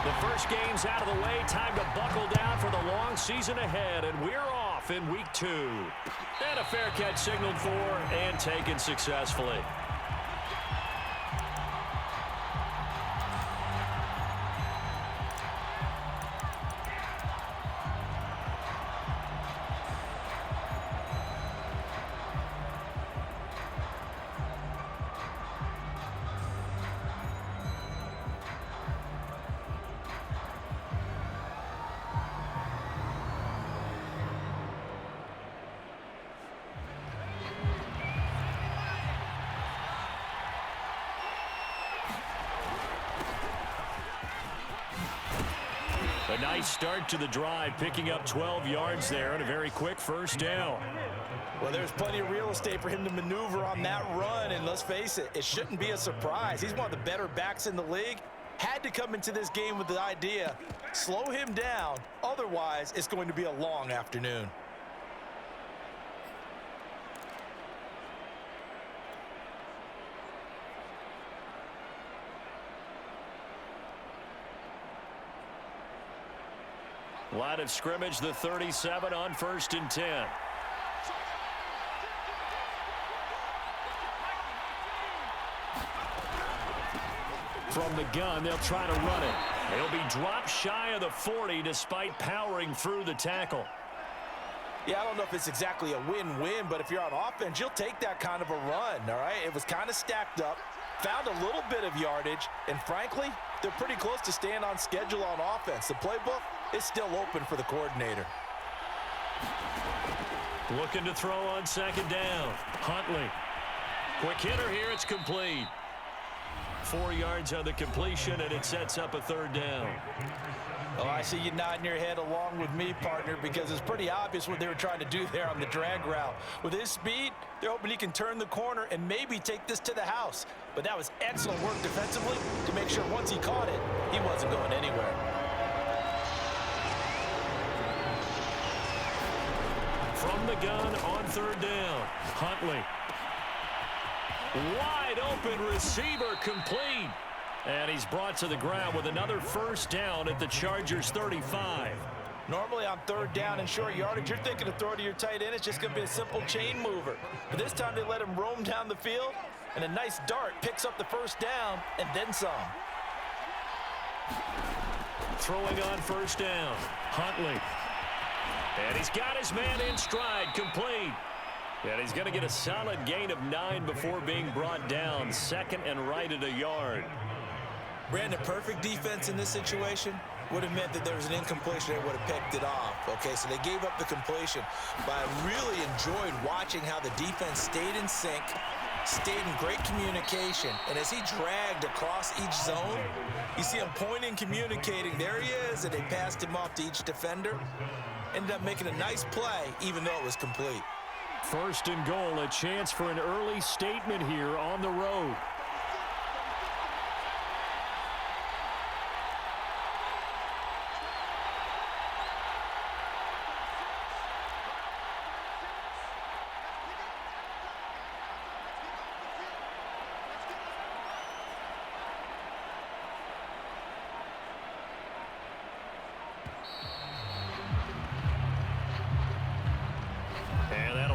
The first game's out of the way. Time to buckle down for the long season ahead, and we're off in week 2. And a fair catch signaled for and taken successfully. A nice start to the drive, picking up 12 yards there and a very quick first down. Well, there's plenty of real estate for him to maneuver on that run, and let's face it, it shouldn't be a surprise. He's one of the better backs in the league. Had to come into this game with the idea, slow him down, otherwise it's going to be a long afternoon. Line of scrimmage, the 37 on 1st and 10. From the gun, they'll try to run it. He'll be dropped shy of the 40 despite powering through the tackle. Yeah, I don't know if it's exactly a win-win, but if you're on offense, you'll take that kind of a run, all right? It was kind of stacked up, found a little bit of yardage, and frankly, they're pretty close to staying on schedule on offense. The playbook is still open for the coordinator. Looking to throw on 2nd down. Huntley. Quick hitter here, it's complete. 4 yards on the completion, and it sets up a 3rd down. Oh, I see you nodding your head along with me, partner, because it's pretty obvious what they were trying to do there on the drag route. With his speed, they're hoping he can turn the corner and maybe take this to the house. But that was excellent work defensively to make sure once he caught it, he wasn't going anywhere. From the gun on 3rd down. Huntley. Wide open receiver, complete. And he's brought to the ground with another first down at the Chargers' 35. Normally on 3rd down and short yardage, you're thinking to throw to your tight end. It's just going to be a simple chain mover. But this time they let him roam down the field, and a nice dart picks up the first down and then some. Throwing on 1st down. Huntley. And he's got his man in stride, complete. And he's going to get a solid gain of 9 before being brought down. 2nd and right at a yard. Brandon, perfect defense in this situation would have meant that there was an incompletion that would have picked it off. Okay, so they gave up the completion. But I really enjoyed watching how the defense stayed in sync, stayed in great communication. And as he dragged across each zone, you see him pointing, communicating. There he is, and they passed him off to each defender. Ended up making a nice play, even though it was complete. 1st and goal, a chance for an early statement here on the road.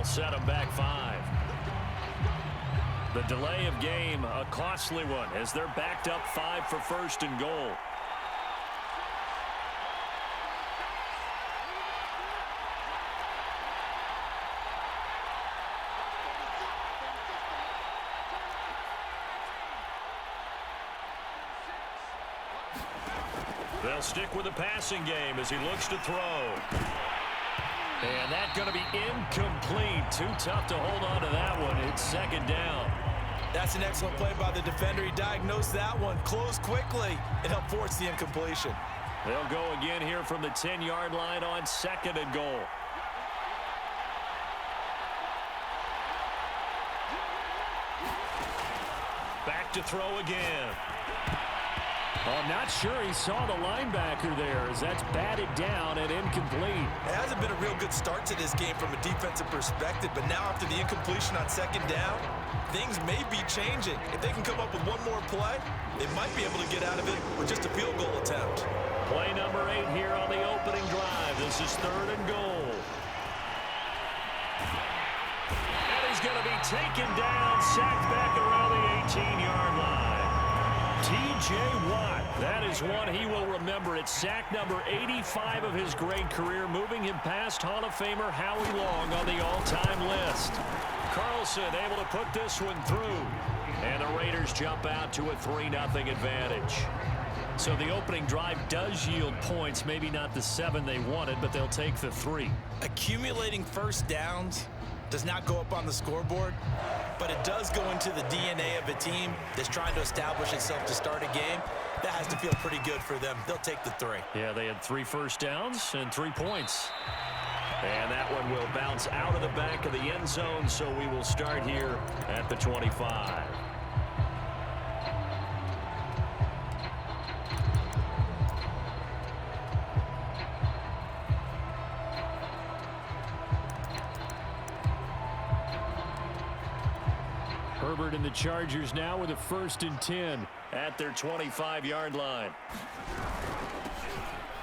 Set him back 5. The delay of game, a costly one, as they're backed up 5 for 1st and goal. They'll stick with the passing game as he looks to throw. And that's going to be incomplete. Too tough to hold on to that one. It's 2nd down. That's an excellent play by the defender. He diagnosed that one, closed quickly, and helped force the incompletion. They'll go again here from the 10-yard line on 2nd and goal. Back to throw again. I'm not sure he saw the linebacker there as that's batted down and incomplete. It hasn't been a real good start to this game from a defensive perspective, but now after the incompletion on 2nd down, things may be changing. If they can come up with one more play, they might be able to get out of it with just a field goal attempt. Play number 8 here on the opening drive. This is 3rd and goal. And he's going to be taken down, sacked back around the 18-yard line. T.J. Watt, that is one he will remember. It's sack number 85 of his great career, moving him past Hall of Famer Howie Long on the all-time list. Carlson able to put this one through. And the Raiders jump out to a 3-0 advantage. So the opening drive does yield points, maybe not the 7 they wanted, but they'll take the 3. Accumulating first downs does not go up on the scoreboard, but it does go into the DNA of a team that's trying to establish itself to start a game. That has to feel pretty good for them. They'll take the 3. Yeah, they had 3 first downs and 3 points. And that one will bounce out of the back of the end zone, so we will start here at the 25. Herbert and the Chargers now with a 1st and 10 at their 25-yard line.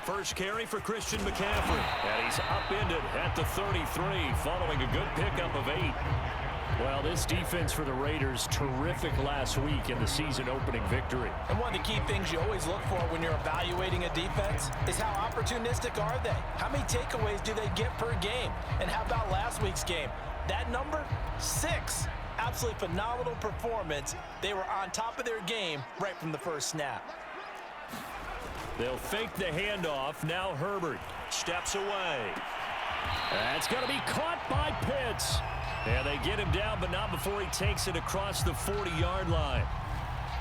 First carry for Christian McCaffrey. And he's upended at the 33 following a good pickup of 8. Well, this defense for the Raiders, terrific last week in the season opening victory. And one of the key things you always look for when you're evaluating a defense is how opportunistic are they? How many takeaways do they get per game? And how about last week's game? That number, 6. Absolutely phenomenal performance. They were on top of their game right from the first snap. They'll fake the handoff. Now Herbert steps away. That's going to be caught by Pitts. And they get him down, but not before he takes it across the 40-yard line.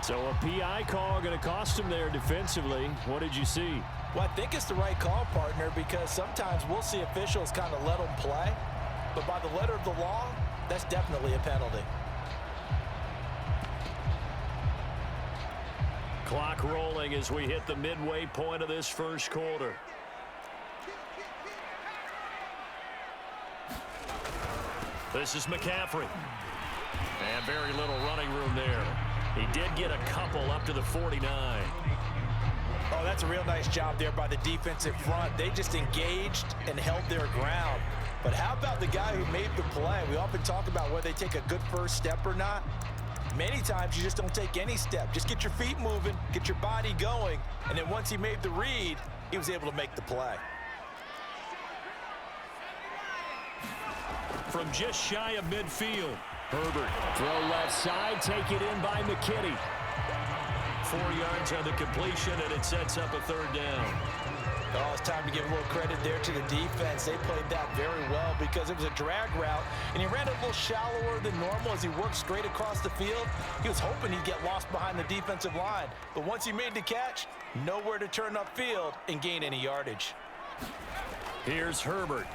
So a PI call going to cost him there defensively. What did you see? Well, I think it's the right call, partner, because sometimes we'll see officials kind of let them play. But by the letter of the law, that's definitely a penalty. Clock rolling as we hit the midway point of this first quarter. This is McCaffrey. And very little running room there. He did get a couple up to the 49. Oh, that's a real nice job there by the defensive front. They just engaged and held their ground. But how about the guy who made the play? We often talk about whether they take a good first step or not. Many times you just don't take any step. Just get your feet moving, get your body going, and then once he made the read, he was able to make the play. From just shy of midfield, Herbert. Throw left side, take it in by McKinney. 4 yards on the completion, and it sets up a 3rd down. Oh, it's time to give a little credit there to the defense. They played that very well because it was a drag route, and he ran a little shallower than normal as he worked straight across the field. He was hoping he'd get lost behind the defensive line, but once he made the catch, nowhere to turn upfield and gain any yardage. Here's Herbert.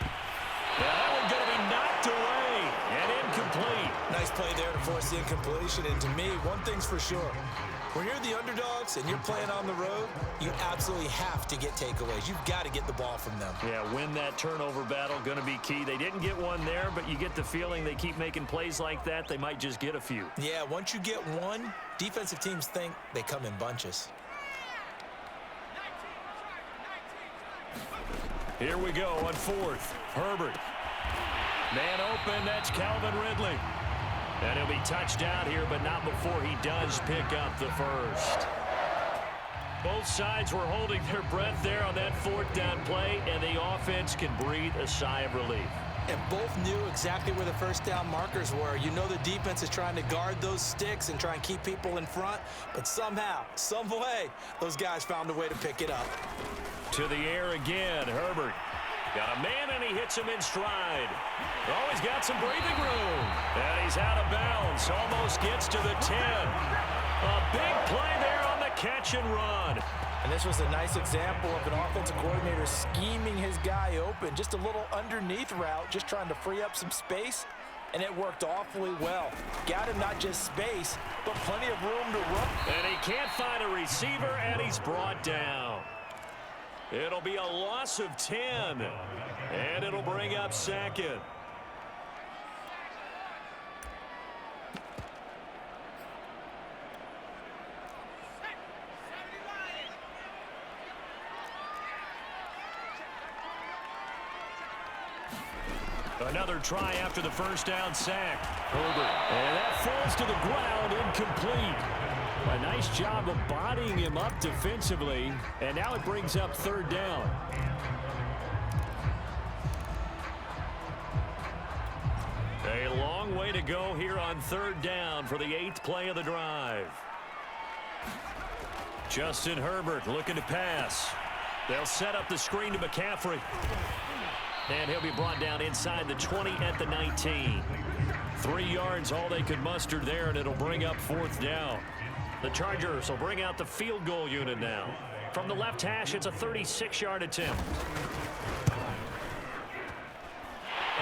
That one going to be knocked away and incomplete. Nice play there to force the incompletion, and to me, one thing's for sure. When you're the underdogs and you're playing on the road, you absolutely have to get takeaways. You've got to get the ball from them. Yeah, win that turnover battle, going to be key. They didn't get one there, but you get the feeling they keep making plays like that, they might just get a few. Yeah, once you get one, defensive teams think they come in bunches. Here we go on 4th. Herbert. Man open, that's Calvin Ridley. And he'll be touched out here, but not before he does pick up the first. Both sides were holding their breath there on that 4th down play, and the offense can breathe a sigh of relief. And both knew exactly where the first down markers were. You know the defense is trying to guard those sticks and try and keep people in front, but somehow, some way, those guys found a way to pick it up. To the air again, Herbert. Got a man, and he hits him in stride. Oh, he's got some breathing room. And he's out of bounds. Almost gets to the 10. A big play there on the catch and run. And this was a nice example of an offensive coordinator scheming his guy open. Just a little underneath route, just trying to free up some space. And it worked awfully well. Got him not just space, but plenty of room to run. And he can't find a receiver, and he's brought down. It'll be a loss of 10, and it'll bring up 2nd. Another try after the first down sack. Herbert. And that falls to the ground, incomplete. A nice job of bodying him up defensively. And now it brings up third down. A long way to go here on third down for the 8th play of the drive. Justin Herbert looking to pass. They'll set up the screen to McCaffrey. And he'll be brought down inside the 20 at the 19. 3 yards all they could muster there, and it'll bring up fourth down. The Chargers will bring out the field goal unit now. From the left hash, it's a 36-yard attempt.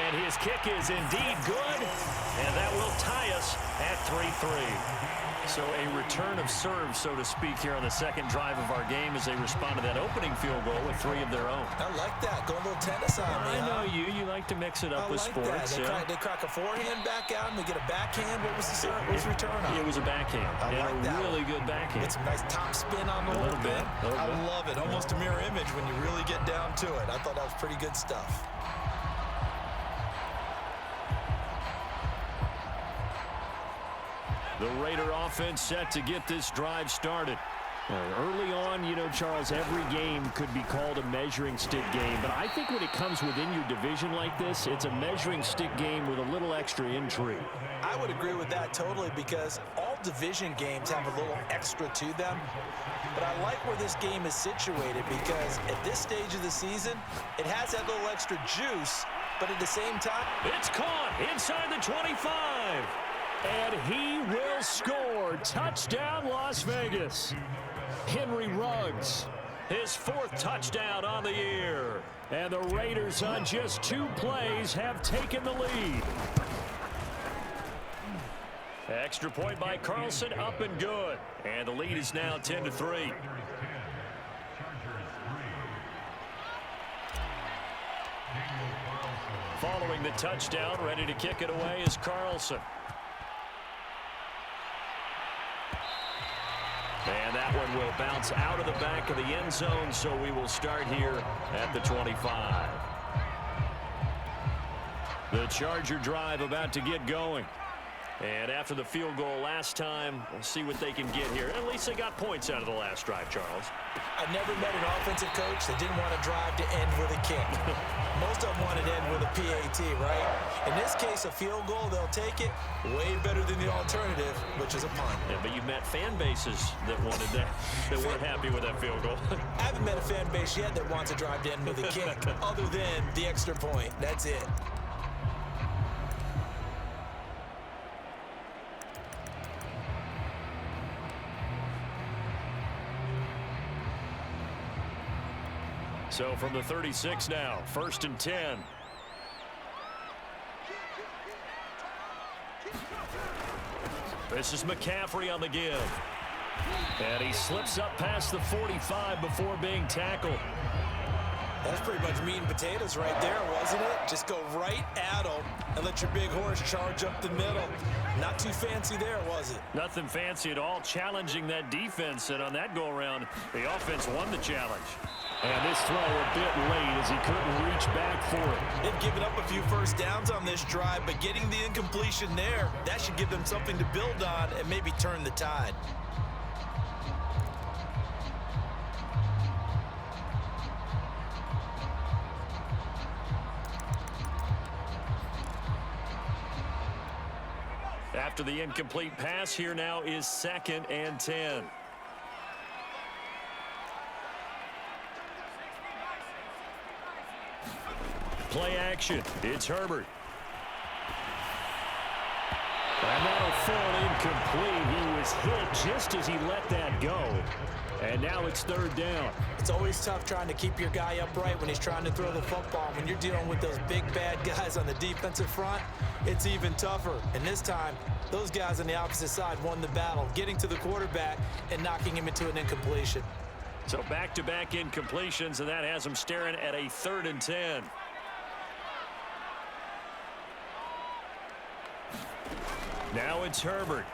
And his kick is indeed good, and that will tie us at 3-3. So a return of serve, so to speak, here on the second drive of our game as they respond to that opening field goal with 3 of their own. I like that. Go a little tennis on me. I know you. You like to mix it up with sports. They crack a forehand back out and they get a backhand. What was the serve? What was the return on? It was a backhand. I like that. Really good backhand. Get some nice top spin on the little bit. I love it. Almost a mirror image when you really get down to it. I thought that was pretty good stuff. The Raider offense set to get this drive started. Early on, you know, Charles, every game could be called a measuring stick game. But I think when it comes within your division like this, it's a measuring stick game with a little extra intrigue. I would agree with that totally because all division games have a little extra to them. But I like where this game is situated because at this stage of the season, it has that little extra juice. But at the same time, it's caught inside the 25. And he will score. Touchdown, Las Vegas. Henry Ruggs, his 4th touchdown on the year. And the Raiders on just 2 plays have taken the lead. Extra point by Carlson, up and good. And the lead is now 10-3. Following the touchdown, ready to kick it away is Carlson. And that one will bounce out of the back of the end zone, so we will start here at the 25. The Charger drive about to get going. And after the field goal last time, we'll see what they can get here. At least they got points out of the last drive, Charles. I never met an offensive coach that didn't want to drive to end with a kick. Most of them wanted to end with a PAT, right? In this case, a field goal, they'll take it. Way better than the alternative, which is a punt. Yeah, but you've met fan bases that wanted that, that weren't happy with that field goal. I haven't met a fan base yet that wants to drive to end with a kick, other than the extra point. That's it. So from the 36 now, 1st and 10. This is McCaffrey on the give. And he slips up past the 45 before being tackled. That's pretty much meat and potatoes right there, wasn't it? Just go right at him and let your big horse charge up the middle. Not too fancy there, was it? Nothing fancy at all, challenging that defense. And on that go-around, the offense won the challenge. And this throw a bit late as he couldn't reach back for it. They've given up a few first downs on this drive, but getting the incompletion there, that should give them something to build on and maybe turn the tide. After the incomplete pass, here now is 2nd and 10. Play action. It's Herbert. And that'll fall incomplete. He was hit just as he let that go. And now it's 3rd down. It's always tough trying to keep your guy upright when he's trying to throw the football. When you're dealing with those big, bad guys on the defensive front, it's even tougher. And this time, those guys on the opposite side won the battle, getting to the quarterback and knocking him into an incompletion. So back-to-back incompletions, and that has him staring at a 3rd and 10. Now it's Herbert.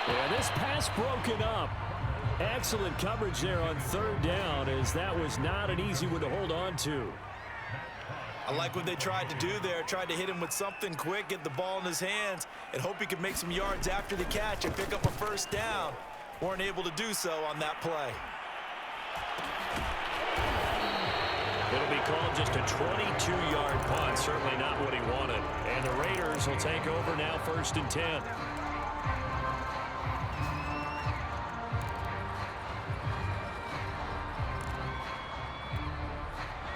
And this pass broken up. Excellent coverage there on 3rd down, as that was not an easy one to hold on to. I like what they tried to do there. Tried to hit him with something quick, get the ball in his hands, and hope he could make some yards after the catch and pick up a first down. Weren't able to do so on that play. It'll be called just a 22-yard punt. Certainly not what he wanted. And the Raiders will take over now, 1st and 10.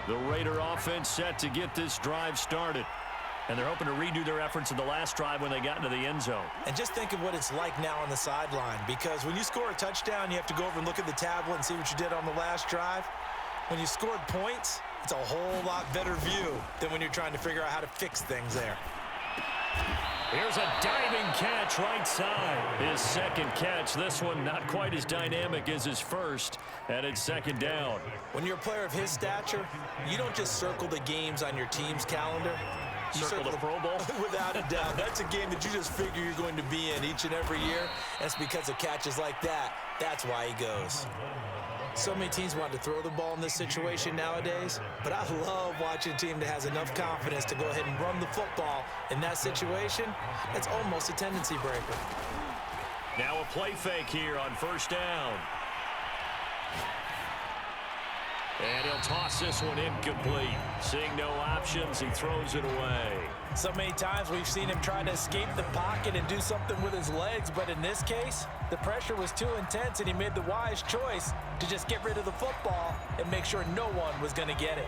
The Raider offense set to get this drive started. And they're hoping to redo their efforts in the last drive when they got into the end zone. And just think of what it's like now on the sideline, because when you score a touchdown, you have to go over and look at the tablet and see what you did on the last drive. When you scored points, it's a whole lot better view than when you're trying to figure out how to fix things there. Here's a diving catch right side. His second catch. This one not quite as dynamic as his first, and it's 2nd down. When you're a player of his stature, you don't just circle the games on your team's calendar. You circle the Pro Bowl? Without a doubt. That's a game that you just figure you're going to be in each and every year. And it's because of catches like that. That's why he goes. So many teams want to throw the ball in this situation nowadays, but I love watching a team that has enough confidence to go ahead and run the football in that situation. That's almost a tendency breaker. Now a play fake here on 1st down. And he'll toss this one incomplete. Seeing no options, he throws it away. So many times we've seen him try to escape the pocket and do something with his legs, but in this case, the pressure was too intense and he made the wise choice to just get rid of the football and make sure no one was going to get it.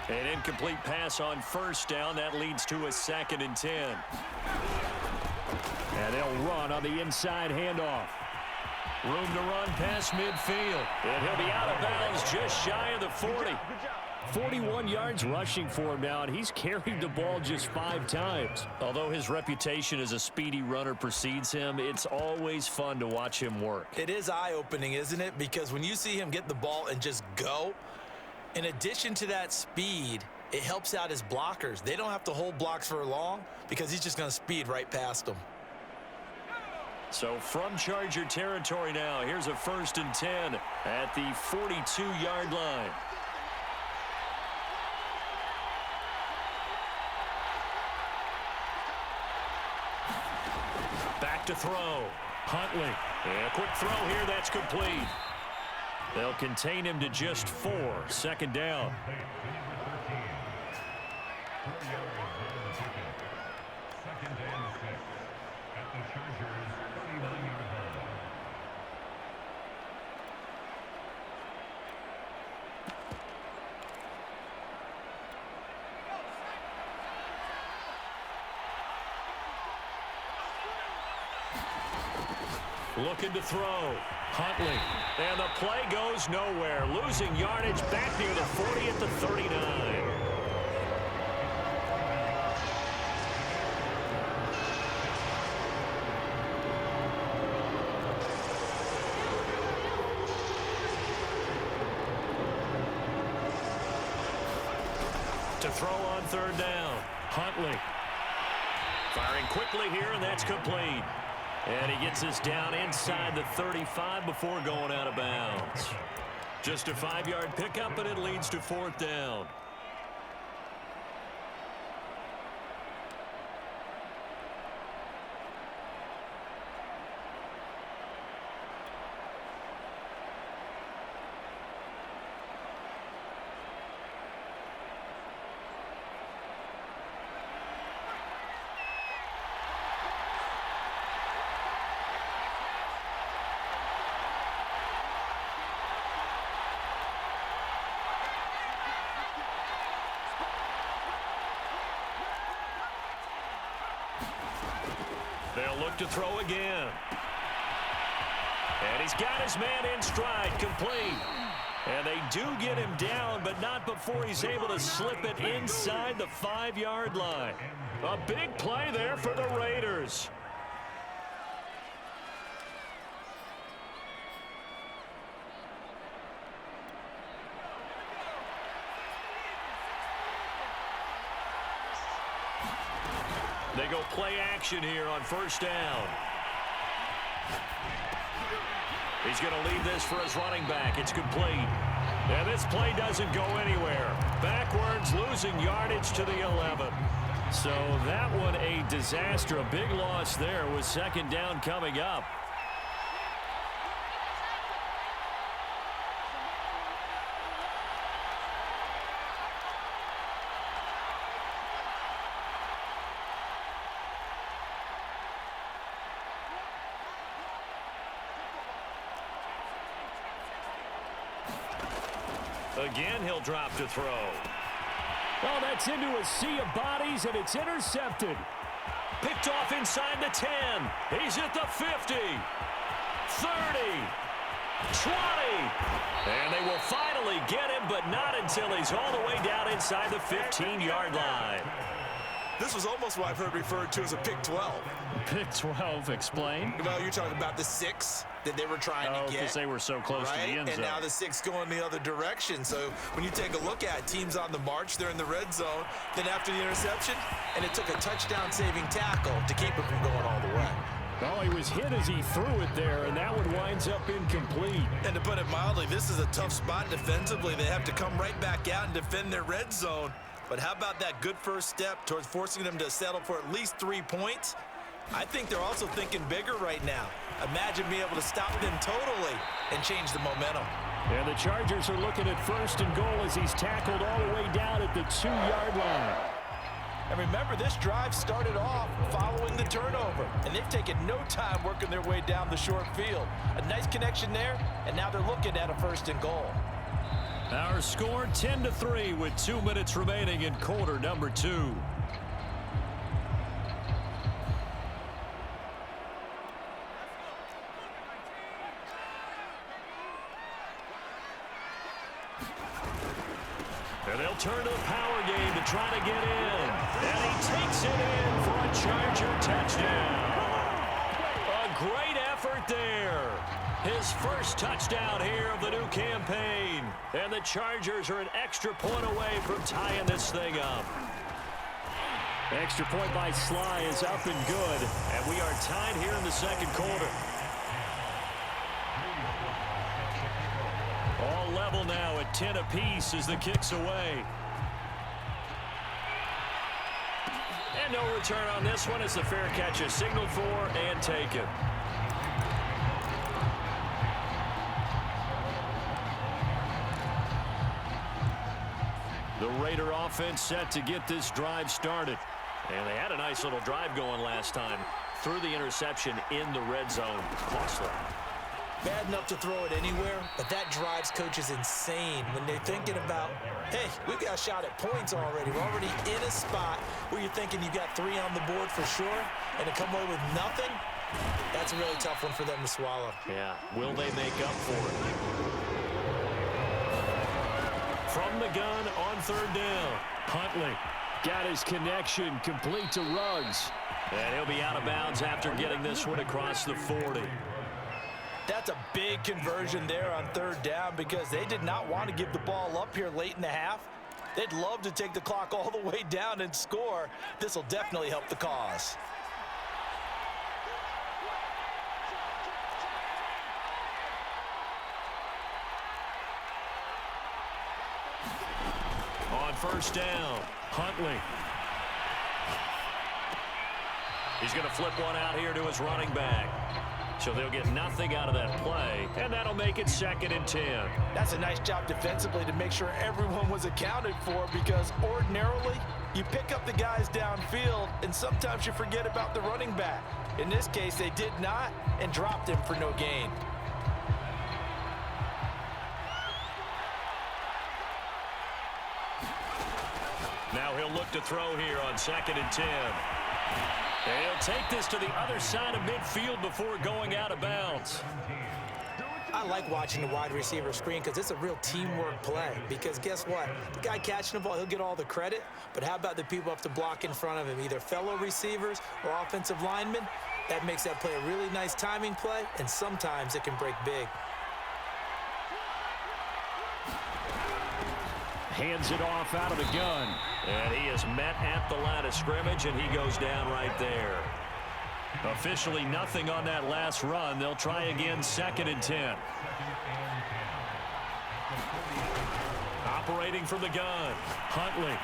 An incomplete pass on 1st down. That leads to a 2nd and 10. And they'll run on the inside handoff. Room to run past midfield. And he'll be out of bounds just shy of the 40. 41 yards rushing for him now, and he's carried the ball just 5 times. Although his reputation as a speedy runner precedes him, it's always fun to watch him work. It is eye-opening, isn't it? Because when you see him get the ball and just go, in addition to that speed, it helps out his blockers. They don't have to hold blocks for long because he's just going to speed right past them. So from Charger territory now, here's a 1st and 10 at the 42-yard line. Back to throw. Huntley. And a quick throw here. That's complete. They'll contain him to just 4. 2nd down. Looking to throw. Huntley. And the play goes nowhere. Losing yardage back near the 40 at the 39. To throw on 3rd down. Huntley. Firing quickly here, and that's complete. And he gets us down inside the 35 before going out of bounds. Just a 5-yard pickup, and it leads to 4th down. They'll look to throw again. And he's got his man in stride, complete. And they do get him down, but not before he's able to slip it inside the 5-yard line. A big play there for the Raiders. They go play action here on 1st down. He's going to leave this for his running back. It's complete. And this play doesn't go anywhere. Backwards, losing yardage to the 11. So that one a disaster. A big loss there with second down coming up. Again, he'll drop to throw. Oh, that's into a sea of bodies, and it's intercepted. Picked off inside the 10. He's at the 50. 30. 20. And they will finally get him, but not until he's all the way down inside the 15-yard line. This was almost what I've heard referred to as a pick 12. Pick 12, explain. Well, you're talking about the 6 that they were trying to get. Because they were so close to the end zone. And now the 6 going the other direction. So when you take a look at teams on the march, they're in the red zone. Then after the interception, and it took a touchdown-saving tackle to keep it from going all the way. Oh, he was hit as he threw it there, and that one winds up incomplete. And to put it mildly, this is a tough spot defensively. They have to come right back out and defend their red zone. But how about that good first step towards forcing them to settle for at least 3 points? I think they're also thinking bigger right now. Imagine being able to stop them totally and change the momentum. And the Chargers are looking at first and goal as he's tackled all the way down at the 2-yard line. And remember, this drive started off following the turnover, and they've taken no time working their way down the short field. A nice connection there, and now they're looking at a first and goal. Our score 10-3 with 2 minutes remaining in quarter number 2. And they'll turn to the power game to try to get in. And he takes it in for a Charger touchdown. A great effort there. His first touchdown here of the new campaign. And the Chargers are an extra point away from tying this thing up. Extra point by Sly is up and good. And we are tied here in the second quarter. All level now at 10 apiece as the kick's away. And no return on this one as the fair catch is signaled for and taken. The Raider offense set to get this drive started. And they had a nice little drive going last time. Threw the interception in the red zone. Costly. Bad enough to throw it anywhere, but that drives coaches insane when they're thinking about, hey, we've got a shot at points already. We're already in a spot where you're thinking you got 3 on the board for sure, and to come away with nothing, that's a really tough one for them to swallow. Yeah, will they make up for it? From the gun on third down, Huntley got his connection complete to Ruggs. And he'll be out of bounds after getting this one across the 40. That's a big conversion there on third down because they did not want to give the ball up here late in the half. They'd love to take the clock all the way down and score. This will definitely help the cause. On first down, Huntley. He's going to flip one out here to his running back. So they'll get nothing out of that play, and that'll make it 2nd and 10. That's a nice job defensively to make sure everyone was accounted for because ordinarily you pick up the guys downfield and sometimes you forget about the running back. In this case, they did not and dropped him for no gain. Now he'll look to throw here on 2nd and 10. And he'll take this to the other side of midfield before going out of bounds. I like watching the wide receiver screen because it's a real teamwork play. Because guess what? The guy catching the ball, he'll get all the credit. But how about the people up to block in front of him, either fellow receivers or offensive linemen? That makes that play a really nice timing play, and sometimes it can break big. Hands it off out of the gun. And he is met at the line of scrimmage, and he goes down right there. Officially nothing on that last run. They'll try again 2nd and 10. waiting from the gun. Huntley.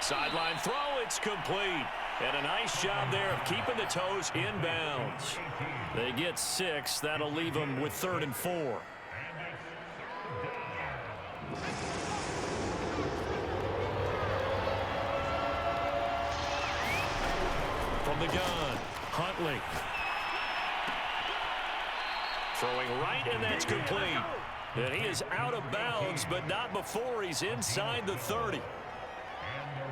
Sideline throw, it's complete. And a nice job there of keeping the toes in bounds. They get 6. That'll leave them with 3rd and 4. From the gun, Huntley. Throwing right, and that's complete. And he is out of bounds, but not before he's inside the 30.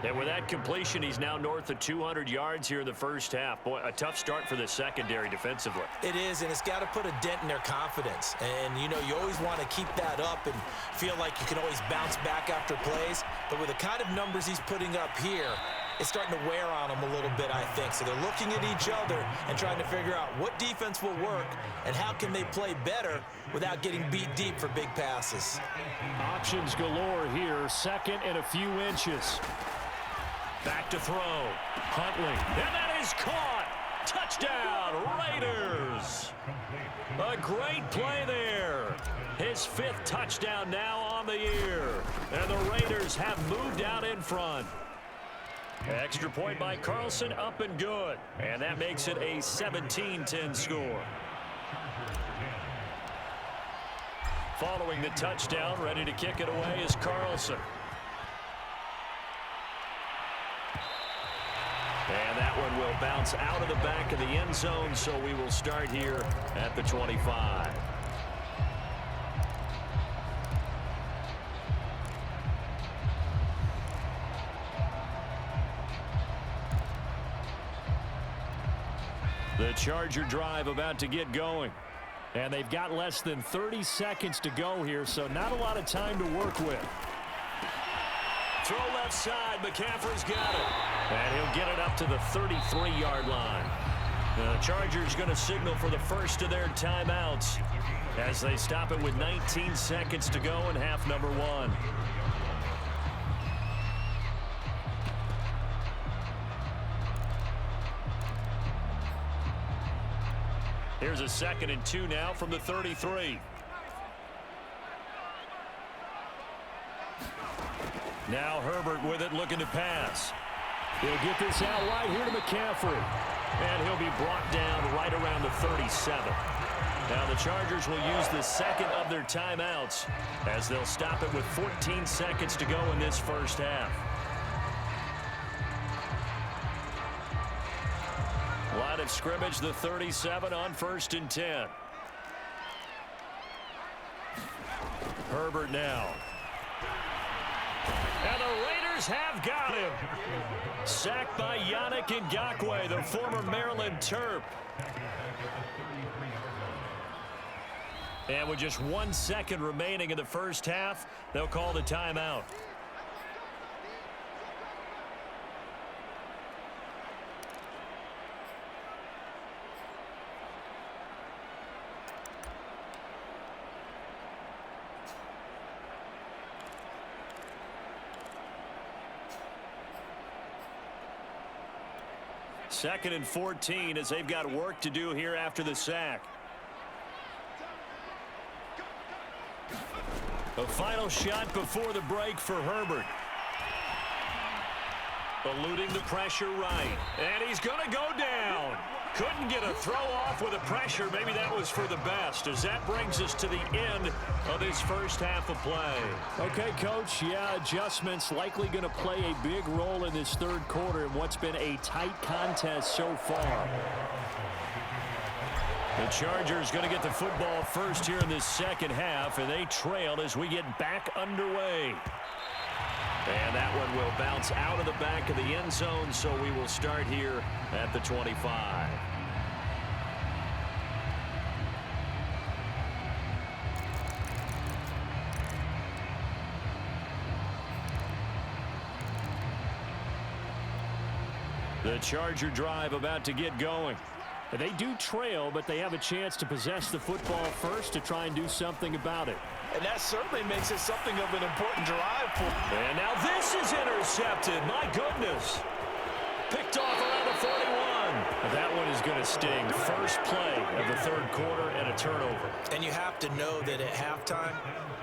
And with that completion, he's now north of 200 yards here in the first half. Boy, a tough start for the secondary defensively. It is, and it's got to put a dent in their confidence. And, you know, you always want to keep that up and feel like you can always bounce back after plays. But with the kind of numbers he's putting up here, it's starting to wear on them a little bit, I think. So they're looking at each other and trying to figure out what defense will work and how can they play better without getting beat deep for big passes. Options galore here. 2nd and a few inches. Back to throw. Huntley. And that is caught. Touchdown, Raiders. A great play there. His 5th touchdown now on the year. And the Raiders have moved out in front. Extra point by Carlson, up and good. And that makes it a 17-10 score. Following the touchdown, ready to kick it away is Carlson. And that one will bounce out of the back of the end zone, so we will start here at the 25. The Charger drive about to get going. And they've got less than 30 seconds to go here, so not a lot of time to work with. Throw left side. McCaffrey's got it. And he'll get it up to the 33-yard line. The Chargers going to signal for the first of their timeouts as they stop it with 19 seconds to go in half number 1. Here's a 2nd and 2 now from the 33. Now Herbert with it, looking to pass. He'll get this out wide here to McCaffrey. And he'll be brought down right around the 37. Now the Chargers will use the 2nd of their timeouts as they'll stop it with 14 seconds to go in this first half. Line of scrimmage, the 37 on 1st and 10. Herbert now. And the Raiders have got him. Sacked by Yannick Ngakoue, the former Maryland Terp. And with just 1 second remaining in the first half, they'll call the timeout. Second and 14 as they've got work to do here after the sack. A final shot before the break for Herbert. Eluding the pressure right. And he's going to go down. Couldn't get a throw off with the pressure. Maybe that was for the best, as that brings us to the end of this first half of play. Okay, Coach, yeah, adjustments likely going to play a big role in this third quarter in what's been a tight contest so far. The Chargers going to get the football first here in this second half, and they trail as we get back underway. And that one will bounce out of the back of the end zone, so we will start here at the 25. The Charger drive about to get going. They do trail, but they have a chance to possess the football first to try and do something about it. And that certainly makes it something of an important drive for them. And now this is intercepted. My goodness. Picked off around the 41. That one is is going to sting. First play of the third quarter and a turnover. And you have to know that at halftime,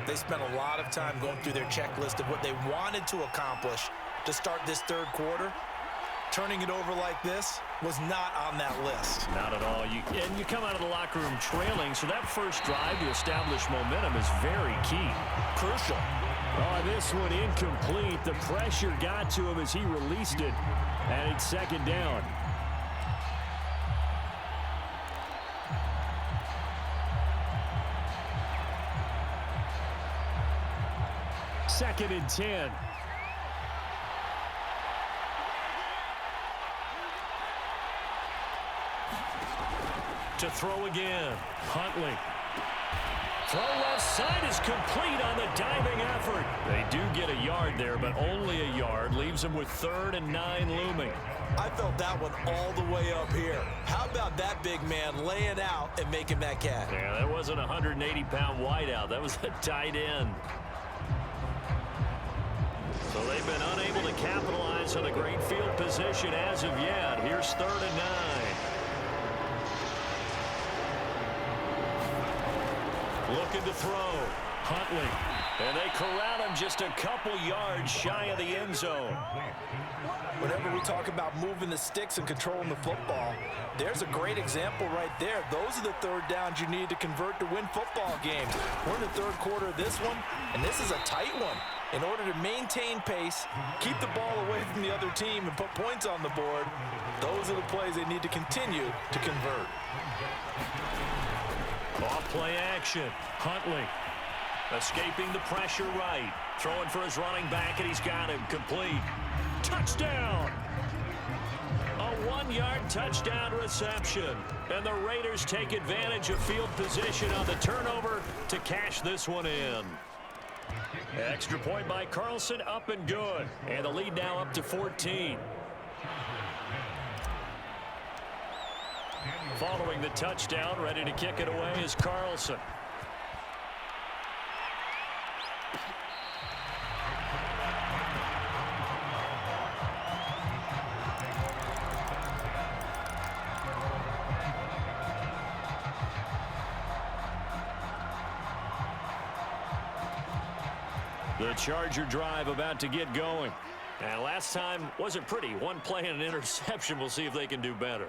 they spent a lot of time going through their checklist of what they wanted to accomplish to start this third quarter. Turning it over like this was not on that list. Not at all. And you come out of the locker room trailing, so that first drive to establish momentum is very key. Crucial. Oh, this one incomplete. The pressure got to him as he released it, and it's second down. Second and 10. To throw again. Huntley. Throw left side is complete on the diving effort. They do get a yard there, but only a yard. Leaves them with 3rd and 9 looming. I felt that one all the way up here. How about that big man laying out and making that catch? Yeah, that wasn't a 180-pound wideout. That was a tight end. So they've been unable to capitalize on a great field position as of yet. Here's 3rd and 9. Looking to throw. Huntley. And they corral him just a couple yards shy of the end zone. Whenever we talk about moving the sticks and controlling the football, there's a great example right there. Those are the third downs you need to convert to win football games. We're in the third quarter of this one, and this is a tight one. In order to maintain pace, keep the ball away from the other team, and put points on the board, those are the plays they need to continue to convert. Off play action. Huntley escaping the pressure right. Throwing for his running back, and he's got him complete. Touchdown! A 1-yard touchdown reception. And the Raiders take advantage of field position on the turnover to cash this one in. Extra point by Carlson, up and good. And the lead now up to 14. Following the touchdown, ready to kick it away is Carlson. The Charger drive about to get going. And last time wasn't pretty. One play and an interception. We'll see if they can do better.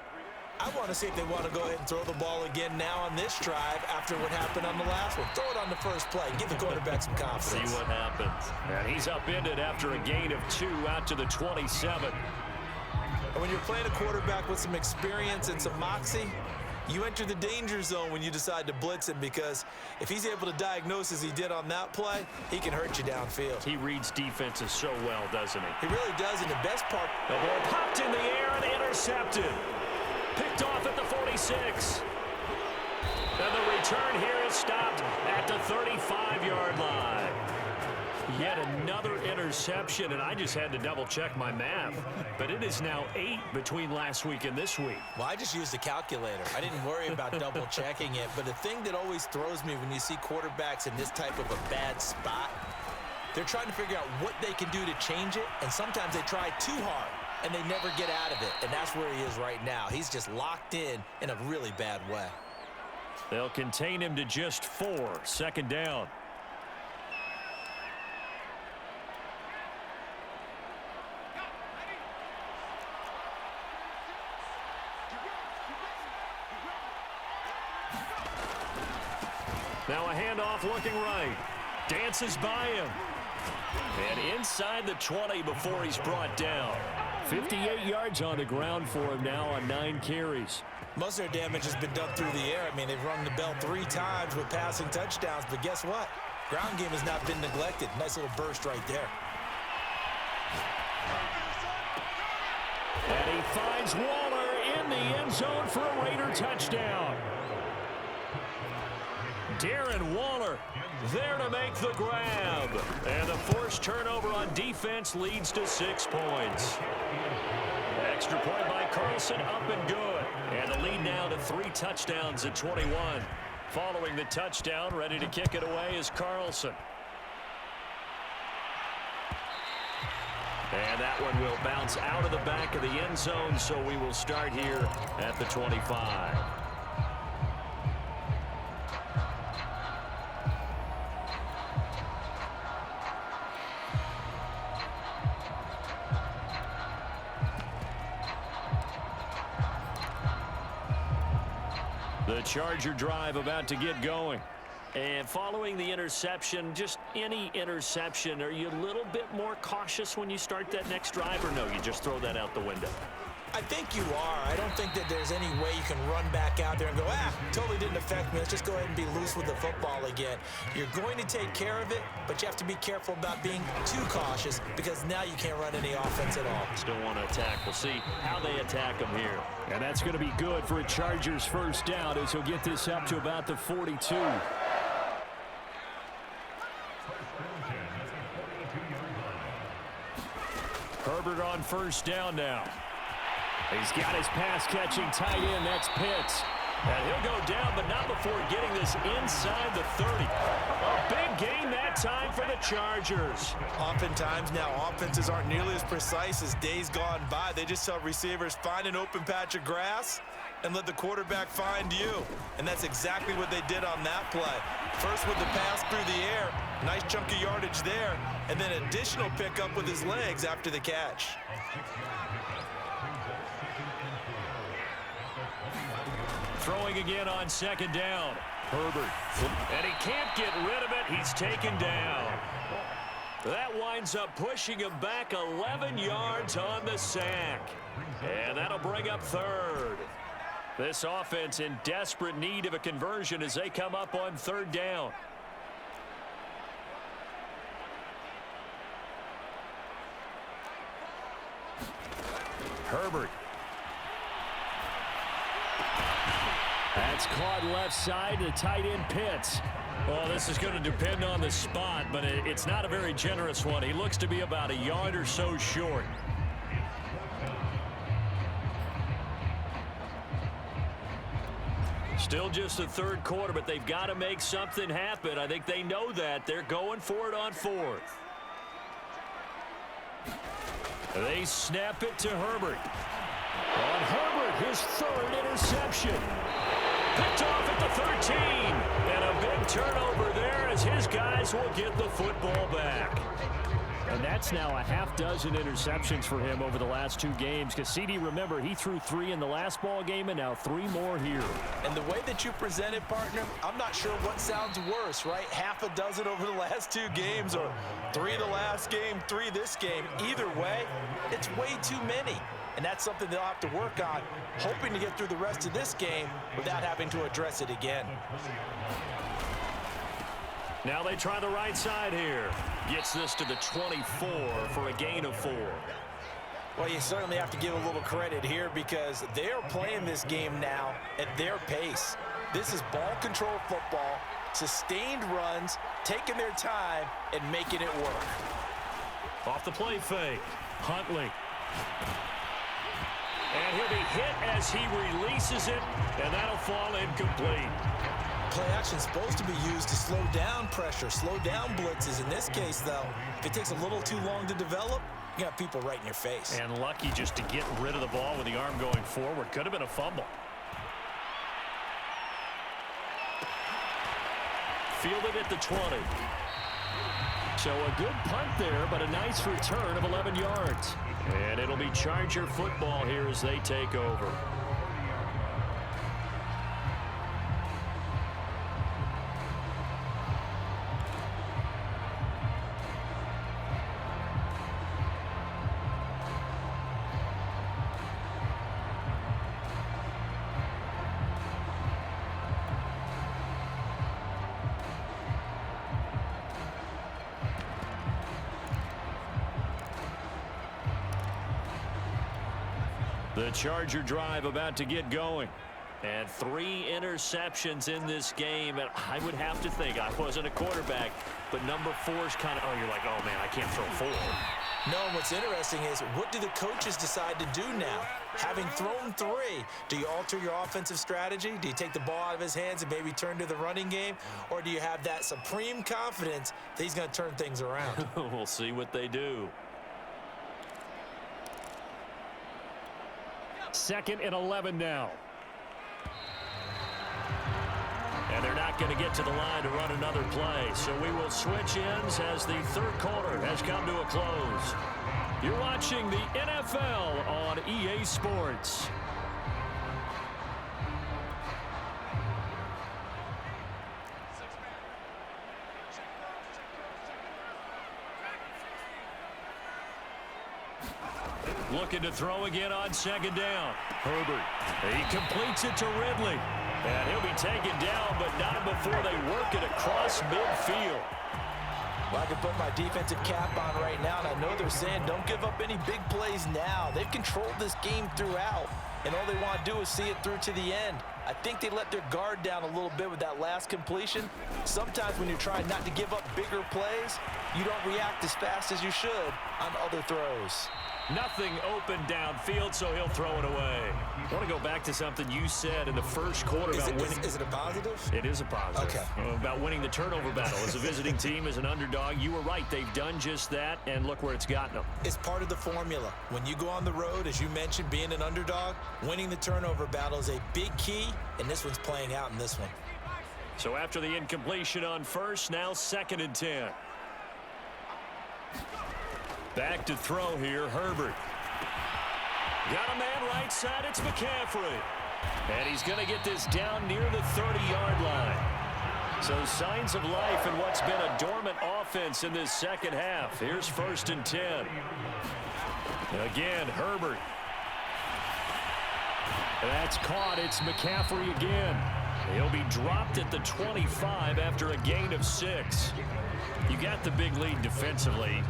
I want to see if they want to go ahead and throw the ball again now on this drive after what happened on the last one. Throw it on the first play. Give the quarterback some confidence. See what happens. And he's upended after a gain of 2 out to the 27. And when you're playing a quarterback with some experience and some moxie, you enter the danger zone when you decide to blitz him, because if he's able to diagnose as he did on that play, he can hurt you downfield. He reads defenses so well, doesn't he? He really does, and the best part... The ball popped in the air and intercepted. Picked off at the 46. And the return here is stopped at the 35-yard line. Yet another interception, and I just had to double-check my math. But it is now 8 between last week and this week. Well, I just used a calculator. I didn't worry about double-checking it. But the thing that always throws me when you see quarterbacks in this type of a bad spot, they're trying to figure out what they can do to change it, and sometimes they try too hard, and they never get out of it. And that's where he is right now. He's just locked in a really bad way. They'll contain him to just 4. Second down. Now a handoff looking right. Dances by him. And inside the 20 before he's brought down. 58 yards on the ground for him now on 9 carries. Most of their damage has been done through the air. I mean, they've rung the bell 3 times with passing touchdowns, but guess what? Ground game has not been neglected. Nice little burst right there. And he finds Waller in the end zone for a Raider touchdown. Darren Waller there to make the grab. And the forced turnover on defense leads to 6 points. Extra point by Carlson, up and good. And the lead now to 3 touchdowns at 21. Following the touchdown, ready to kick it away is Carlson. And that one will bounce out of the back of the end zone, so we will start here at the 25. The Charger drive about to get going. And following the interception, just any interception, are you a little bit more cautious when you start that next drive, or no, you just throw that out the window? I think you are. I don't think that there's any way you can run back out there and go, totally didn't affect me. Let's just go ahead and be loose with the football again. You're going to take care of it, but you have to be careful about being too cautious because now you can't run any offense at all. Still want to attack. We'll see how they attack them here. And that's going to be good for a Chargers first down as he'll get this up to about the 42. Herbert on first down now. He's got his pass-catching tight end. That's Pitts. And he'll go down, but not before getting this inside the 30. A big gain that time for the Chargers. Oftentimes now, offenses aren't nearly as precise as days gone by. They just tell receivers, find an open patch of grass and let the quarterback find you. And that's exactly what they did on that play. First with the pass through the air, nice chunk of yardage there, and then additional pickup with his legs after the catch. Throwing again on second down. Herbert. And he can't get rid of it. He's taken down. That winds up pushing him back 11 yards on the sack. And that'll bring up third. This offense in desperate need of a conversion as they come up on third down. Herbert. That's caught left side to tight end Pitts. Well, this is going to depend on the spot, but it's not a very generous one. He looks to be about a yard or so short. Still just the third quarter, but they've got to make something happen. I think they know that. They're going for it on fourth. They snap it to Herbert. On Herbert, his third interception. Picked off at the 13. And a big turnover there as his guys will get the football back. And that's now a half dozen interceptions for him over the last two games. Because CD, remember, he threw 3 in the last ball game and now 3 more here. And the way that you presented, partner, I'm not sure what sounds worse, right? Half a dozen over the last 2 games or 3 the last game, 3 this game. Either way, it's way too many. And that's something they'll have to work on, hoping to get through the rest of this game without having to address it again. Now they try the right side here. Gets this to the 24 for a gain of 4. Well, you certainly have to give a little credit here because they're playing this game now at their pace. This is ball control football, sustained runs, taking their time, and making it work. Off the play fake, Huntley. And he'll be hit as he releases it, and that'll fall incomplete. Play action is supposed to be used to slow down pressure, slow down blitzes. In this case, though, if it takes a little too long to develop, you got people right in your face. And lucky just to get rid of the ball with the arm going forward. Could have been a fumble. Fielded at the 20. So a good punt there, but a nice return of 11 yards. And it'll be Charger football here as they take over. The Charger drive about to get going. And 3 interceptions in this game. And I would have to think, I wasn't a quarterback, but number 4 is kind of, oh, you're like, oh, man, I can't throw 4. No, what's interesting is what do the coaches decide to do now? Having thrown 3, do you alter your offensive strategy? Do you take the ball out of his hands and maybe turn to the running game? Or do you have that supreme confidence that he's going to turn things around? We'll see what they do. 2nd and 11 now. And they're not going to get to the line to run another play. So we will switch ends as the third quarter has come to a close. You're watching the NFL on EA Sports. Looking to throw again on 2nd down. Herbert. He completes it to Ridley. And he'll be taken down, but not before they work it across midfield. Well, I can put my defensive cap on right now, and I know they're saying don't give up any big plays now. They've controlled this game throughout, and all they want to do is see it through to the end. I think they let their guard down a little bit with that last completion. Sometimes when you're trying not to give up bigger plays, you don't react as fast as you should on other throws. Nothing open downfield, so he'll throw it away. I want to go back to something you said in the first quarter about winning. Is it a positive? It is a positive. Okay. About winning the turnover battle. As a visiting team, as an underdog, you were right. They've done just that, and look where it's gotten them. It's part of the formula. When you go on the road, as you mentioned, being an underdog, winning the turnover battle is a big key, and this one's playing out in this one. So after the incompletion on first, now 2nd and 10. Back to throw here, Herbert. Got a man right side, it's McCaffrey. And he's going to get this down near the 30-yard line. So signs of life in what's been a dormant offense in this second half. Here's 1st and 10. Again, Herbert. That's caught, it's McCaffrey again. He'll be dropped at the 25 after a gain of 6. You got the big lead defensively.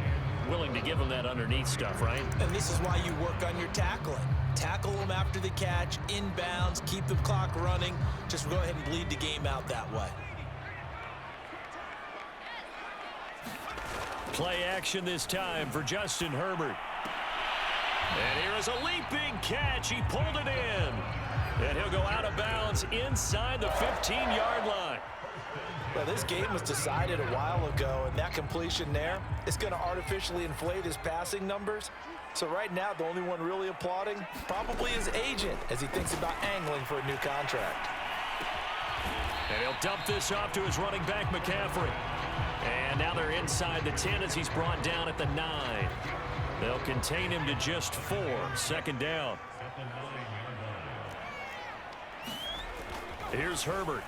Willing to give them that underneath stuff, right? And this is why you work on your tackling. Tackle them after the catch, inbounds, keep the clock running. Just go ahead and bleed the game out that way. Play action this time for Justin Herbert. And here is a leaping catch. He pulled it in. And he'll go out of bounds inside the 15-yard line. Well, this game was decided a while ago, and that completion there is going to artificially inflate his passing numbers. So right now, the only one really applauding probably his agent as he thinks about angling for a new contract. And he'll dump this off to his running back, McCaffrey. And now they're inside the 10 as he's brought down at the 9. They'll contain him to just 4. 2nd down. Here's Herbert.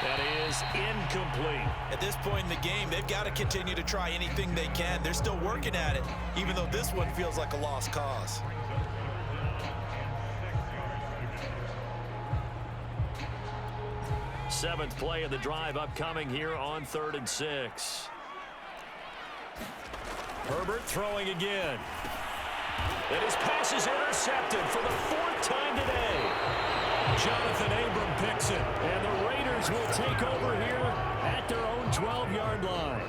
That is incomplete. At this point in the game, they've got to continue to try anything they can. They're still working at it, even though this one feels like a lost cause. Seventh play of the drive upcoming here on 3rd and 6. Herbert throwing again. And his pass is intercepted for the 4th time today. Jonathan Abram picks it, and the Raiders will take over here at their own 12-yard line.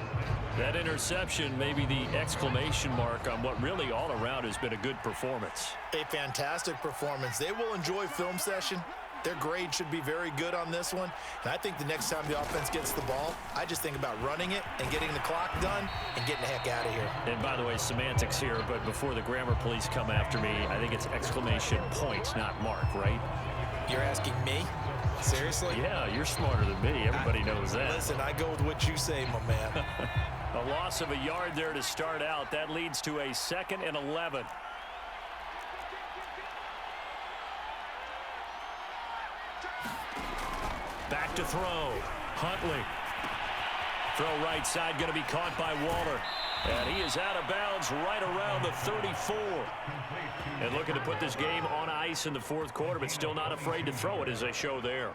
That interception may be the exclamation mark on what really all around has been a good performance. A fantastic performance. They will enjoy film session. Their grade should be very good on this one. And I think the next time the offense gets the ball, I just think about running it and getting the clock done and getting the heck out of here. And by the way, semantics here, but before the grammar police come after me, I think it's exclamation point, not mark, right? You're asking me? Seriously? Yeah, you're smarter than me. Everybody knows that. Listen, I go with what you say, my man. A loss of a yard there to start out. That leads to a 2nd and 11. Back to throw. Huntley. Throw right side, going to be caught by Waller. And he is out of bounds right around the 34. And looking to put this game on ice in the 4th quarter, but still not afraid to throw it as they show there.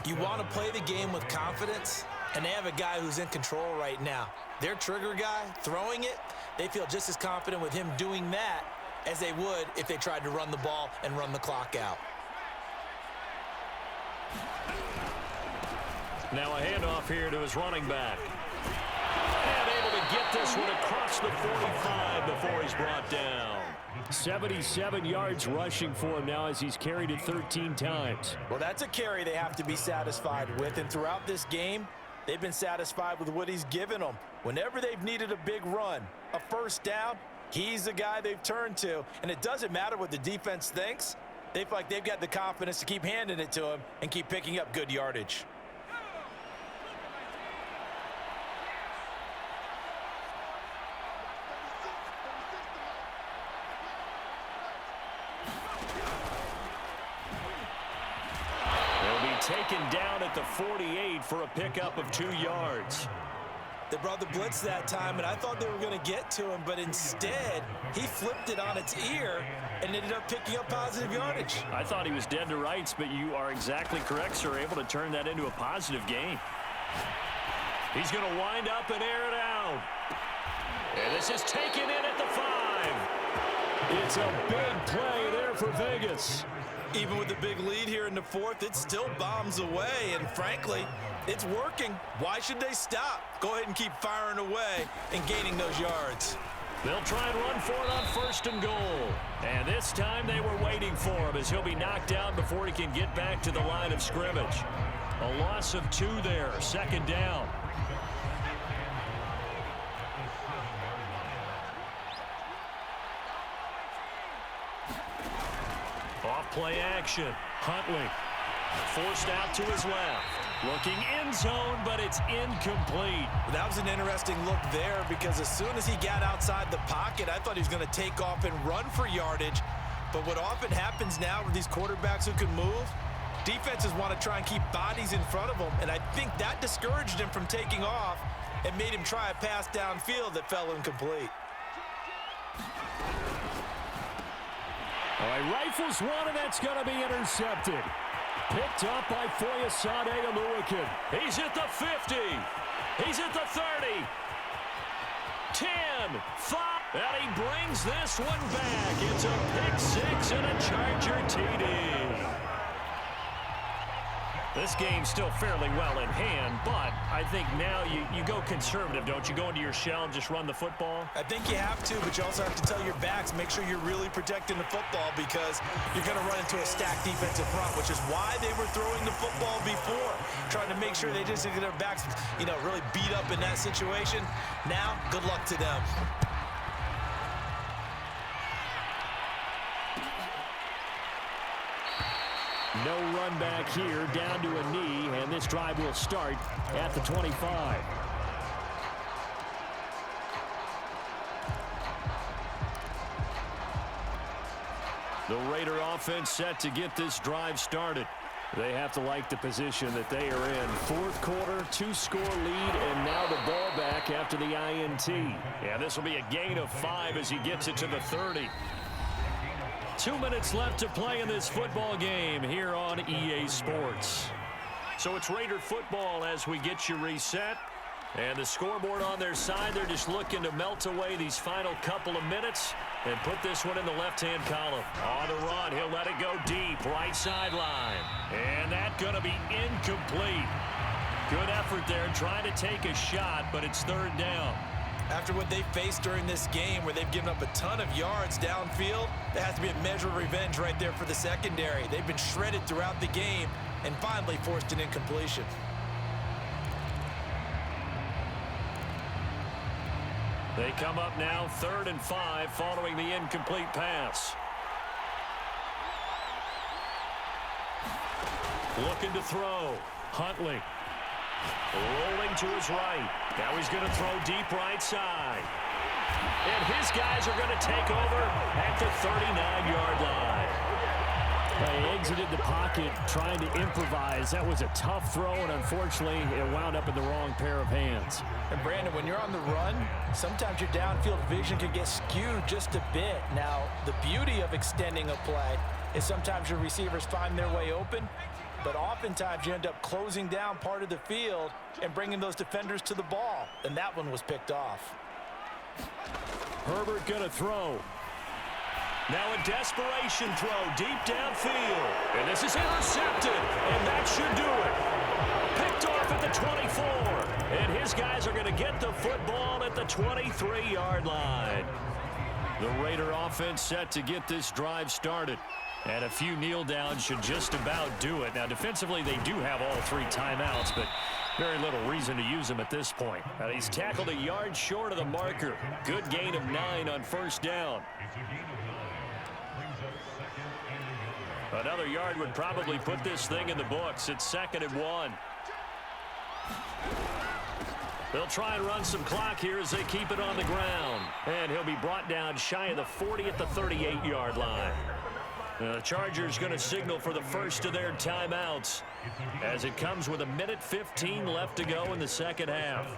You want to play the game with confidence, and they have a guy who's in control right now. Their trigger guy, throwing it, they feel just as confident with him doing that as they would if they tried to run the ball and run the clock out. Now a handoff here to his running back. And able to get this one across the 45 before he's brought down. 77 yards rushing for him now as he's carried it 13 times. Well, that's a carry they have to be satisfied with, and throughout this game, they've been satisfied with what he's given them. Whenever they've needed a big run, a first down, He's the guy they've turned to, and it doesn't matter what the defense thinks. They feel like they've got the confidence to keep handing it to him and keep picking up good yardage. Taken down at the 48 for a pickup of 2 yards. They brought the blitz that time, and I thought they were going to get to him, but instead, he flipped it on its ear and ended up picking up positive yardage. I thought he was dead to rights, but you are exactly correct, sir. Able to turn that into a positive gain. He's going to wind up and air it out. And this is taken in at the 5. It's a big play there for Vegas. Even with the big lead here in the 4th, it still bombs away, and frankly, it's working. Why should they stop? Go ahead and keep firing away and gaining those yards. They'll try and run for it on 1st and goal. And this time they were waiting for him as he'll be knocked down before he can get back to the line of scrimmage. A loss of 2 there, 2nd down. Off-play action. Huntley forced out to his left. Looking end zone, but it's incomplete. That was an interesting look there because as soon as he got outside the pocket, I thought he was going to take off and run for yardage. But what often happens now with these quarterbacks who can move, defenses want to try and keep bodies in front of them, and I think that discouraged him from taking off and made him try a pass downfield that fell incomplete. All right, rifles one, and that's going to be intercepted. Picked up by Foyesade Oluwakin. He's at the 50. He's at the 30. 10, 5. And he brings this one back. It's a pick 6 and a Charger TD. This game's still fairly well in hand, but I think now you go conservative, don't you? Go into your shell and just run the football? I think you have to, but you also have to tell your backs, make sure you're really protecting the football because you're going to run into a stacked defensive front, which is why they were throwing the football before, trying to make sure they just get their backs, really beat up in that situation. Now, good luck to them. No run back here, down to a knee, and this drive will start at the 25. The Raider offense set to get this drive started. They have to like the position that they are in. 4th quarter, 2-score lead, and now the ball back after the INT. Yeah, this will be a gain of 5 as he gets it to the 30. 2 minutes left to play in this football game here on EA Sports. So it's Raider football as we get you reset. And the scoreboard on their side, they're just looking to melt away these final couple of minutes and put this one in the left-hand column. On the run, he'll let it go deep, right sideline. And that's going to be incomplete. Good effort there, trying to take a shot, but it's 3rd down. After what they've faced during this game where they've given up a ton of yards downfield, there has to be a measure of revenge right there for the secondary. They've been shredded throughout the game and finally forced an incompletion. They come up now 3rd and 5 following the incomplete pass. Looking to throw. Huntley. Rolling to his right. Now he's going to throw deep right side. And his guys are going to take over at the 39-yard line. He exited the pocket trying to improvise. That was a tough throw, and unfortunately, it wound up in the wrong pair of hands. And Brandon, when you're on the run, sometimes your downfield vision can get skewed just a bit. Now, the beauty of extending a play is sometimes your receivers find their way open, but oftentimes you end up closing down part of the field and bringing those defenders to the ball, and that one was picked off. Herbert gonna throw. Now a desperation throw deep downfield. And this is intercepted, and that should do it. Picked off at the 24. And his guys are going to get the football at the 23-yard line. The Raider offense set to get this drive started. And a few kneel downs should just about do it. Now, defensively, they do have all 3 timeouts, but Very little reason to use him at this point. And he's tackled a yard short of the marker. Good gain of 9 on first down. Another yard would probably put this thing in the books. It's 2nd and 1. They'll try and run some clock here as they keep it on the ground. And he'll be brought down shy of the 40 at the 38-yard line. The Chargers going to signal for the first of their timeouts as it comes with 1:15 left to go in the second half.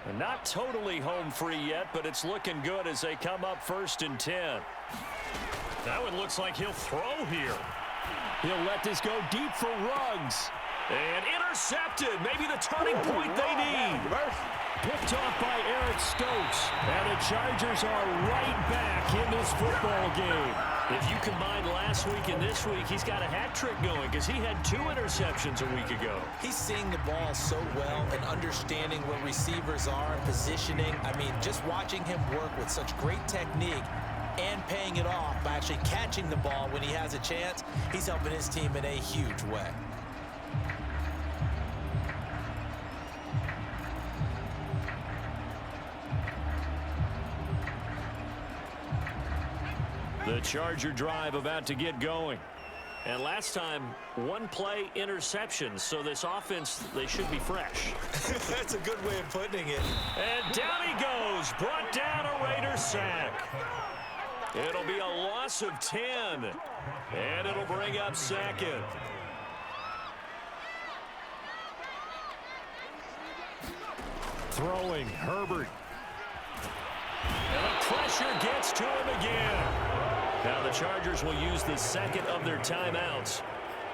And not totally home free yet, but it's looking good as they come up 1st and 10. That one looks like he'll throw here. He'll let this go deep for Ruggs. And intercepted. Maybe the turning point they need. Picked off by Eric Stokes. And the Chargers are right back in this football game. If you combine last week and this week, he's got a hat trick going because he had 2 interceptions a week ago. He's seeing the ball so well and understanding where receivers are and positioning. I mean, just watching him work with such great technique and paying it off by actually catching the ball when he has a chance, he's helping his team in a huge way. The Charger drive about to get going. And last time, 1 play interception. So this offense, they should be fresh. That's a good way of putting it. And down he goes. Brought down a Raider sack. It'll be a loss of 10. And it'll bring up 2nd. Throwing, Herbert. And the pressure gets to him again. Now the Chargers will use the 2nd of their timeouts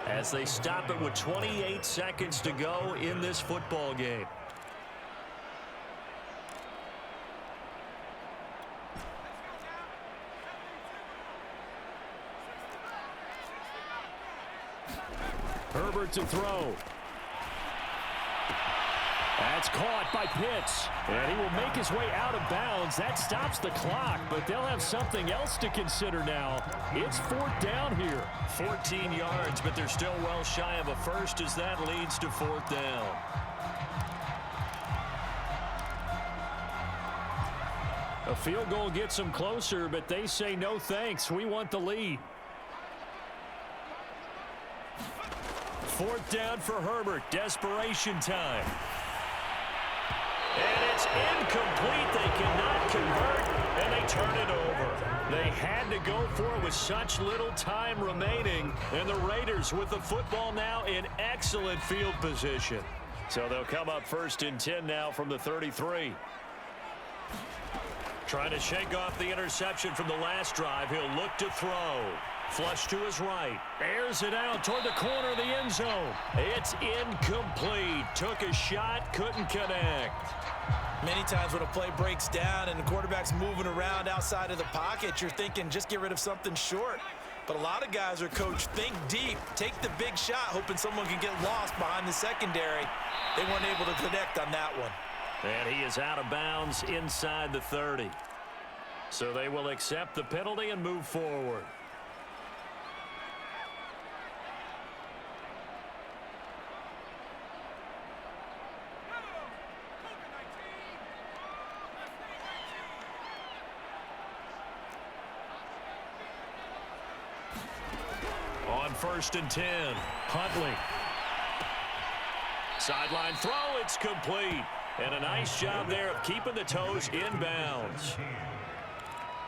as they stop it with 28 seconds to go in this football game. Herbert to throw. That's caught by Pitts. And he will make his way out of bounds. That stops the clock, but they'll have something else to consider now. It's 4th down here. 14 yards, but they're still well shy of a first as that leads to 4th down. A field goal gets them closer, but they say no thanks. We want the lead. 4th down for Herbert. Desperation time. And it's incomplete. They cannot convert, and they turn it over. They had to go for it with such little time remaining, and the Raiders with the football now in excellent field position. So they'll come up 1st and 10 now from the 33. Trying to shake off the interception from the last drive. He'll look to throw. Flush to his right. Airs it out toward the corner of the end zone. It's incomplete. Took a shot, couldn't connect. Many times when a play breaks down and the quarterback's moving around outside of the pocket, you're thinking just get rid of something short. But a lot of guys are coached, think deep, take the big shot, hoping someone can get lost behind the secondary. They weren't able to connect on that one. And he is out of bounds inside the 30. So they will accept the penalty and move forward. On 1st and 10, Huntley. Sideline throw, it's complete. And a nice job there of keeping the toes in bounds.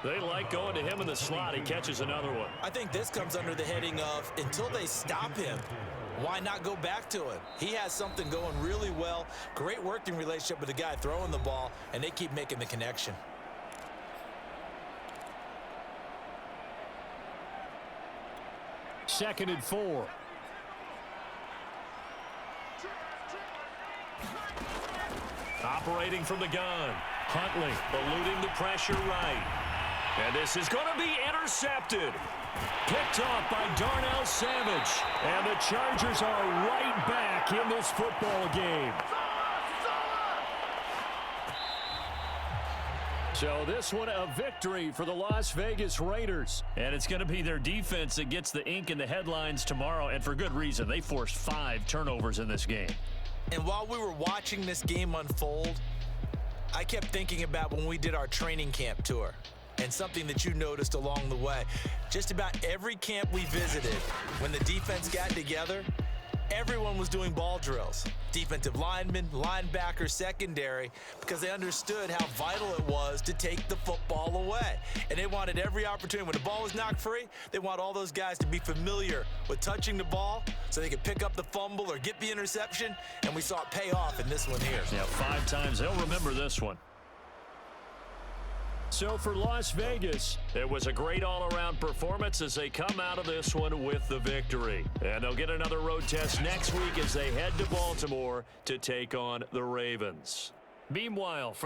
They like going to him in the slot. He catches another one. I think this comes under the heading of until they stop him, why not go back to him? He has something going really well. Great working relationship with the guy throwing the ball, and they keep making the connection. Second and 4. Operating from the gun. Huntley eluding the pressure right. And this is going to be intercepted. Picked off by Darnell Savage. And the Chargers are right back in this football game. So this one a victory for the Las Vegas Raiders. And it's going to be their defense that gets the ink in the headlines tomorrow. And for good reason. They forced 5 turnovers in this game. And while we were watching this game unfold, I kept thinking about when we did our training camp tour and something that you noticed along the way. Just about every camp we visited, when the defense got together, everyone was doing ball drills. Defensive linemen, linebackers, secondary, because they understood how vital it was to take the football away. And they wanted every opportunity. When the ball was knocked free, they want all those guys to be familiar with touching the ball so they could pick up the fumble or get the interception. And we saw it pay off in this one here. Yeah, 5 times. They'll remember this one. So for Las Vegas, it was a great all-around performance as they come out of this one with the victory. And they'll get another road test next week as they head to Baltimore to take on the Ravens. Meanwhile, for